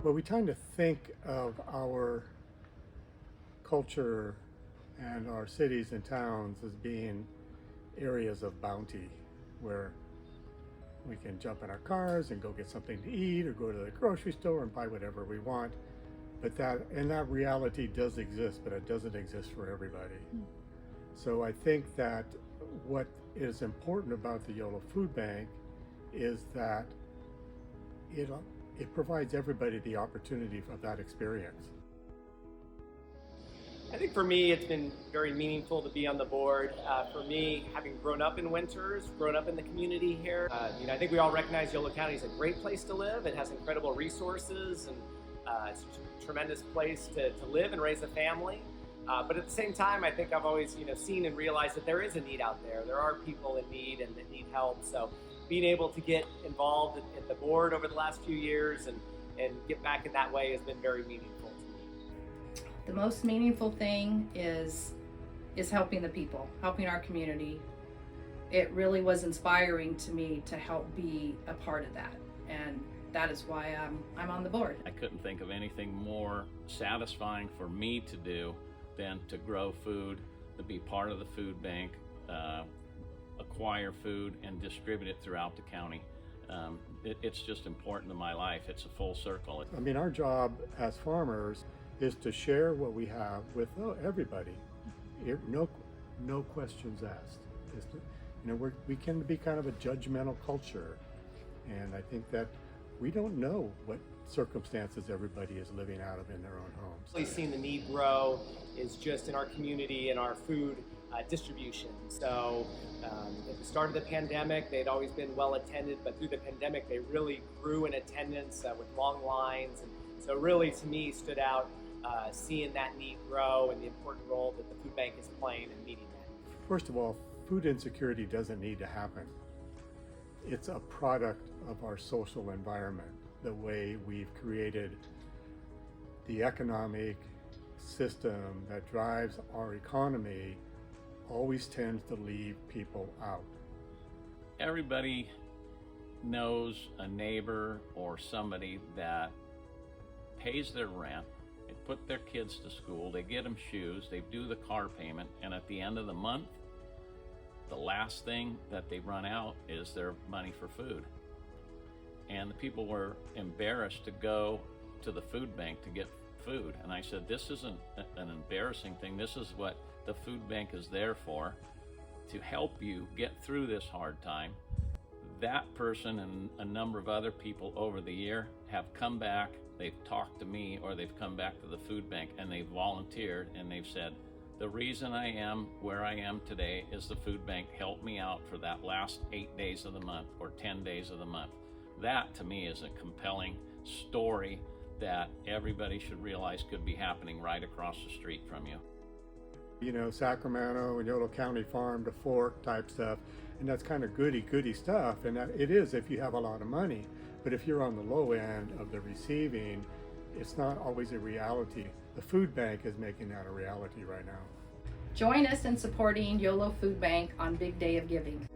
Well, we tend to think of our culture and our cities and towns as being areas of bounty where we can jump in our cars and go get something to eat or go to the grocery store and buy whatever we want. But that reality does exist, but it doesn't exist for everybody. So I think that what is important about the Yolo Food Bank is that it provides everybody the opportunity for that experience. I think for me, it's been very meaningful to be on the board. For me, having grown up in Winters, grown up in the community here, I think we all recognize Yolo County is a great place to live. It has incredible resources, and it's a tremendous place to live and raise a family. But at the same time, I think I've always seen and realized that there is a need out there. There are people in need and that need help. So being able to get involved at the board over the last few years and get back in that way has been very meaningful to me. The most meaningful thing is helping the people, helping our community. It really was inspiring to me to help be a part of that, and that is why I'm on the board. I couldn't think of anything more satisfying for me to do than to grow food, to be part of the food bank, acquire food and distribute it throughout the county. It's just important to my life. It's a full circle. I mean, our job as farmers is to share what we have with everybody. No questions asked. We can be kind of a judgmental culture, and I think that we don't know what circumstances everybody is living out of in their own homes. We've seen the need grow is just in our community and our food distribution. So at the start of the pandemic, they'd always been well attended, but through the pandemic, they really grew in attendance with long lines. And so really, to me, stood out seeing that need grow and the important role that the food bank is playing in meeting that. First of all, food insecurity doesn't need to happen. It's a product of our social environment, the way we've created the economic system that drives our economy always tends to leave people out. Everybody knows a neighbor or somebody that pays their rent, they put their kids to school, they get them shoes, they do the car payment, and at the end of the month, the last thing that they run out is their money for food. And the people were embarrassed to go to the food bank to get food. And I said, this isn't an embarrassing thing. This is what the food bank is there for, to help you get through this hard time. That person and a number of other people over the year have come back, they've talked to me, or they've come back to the food bank and they've volunteered and they've said, the reason I am where I am today is the food bank helped me out for that last 8 days of the month or 10 days of the month. That to me is a compelling story that everybody should realize could be happening right across the street from you. Sacramento and Yolo County farm to fork type stuff, and that's kind of goody stuff, and that it is if you have a lot of money. But if you're on the low end of the receiving, it's not always a reality. The food bank is making that a reality right now. Join us in supporting Yolo Food Bank on Big Day of Giving.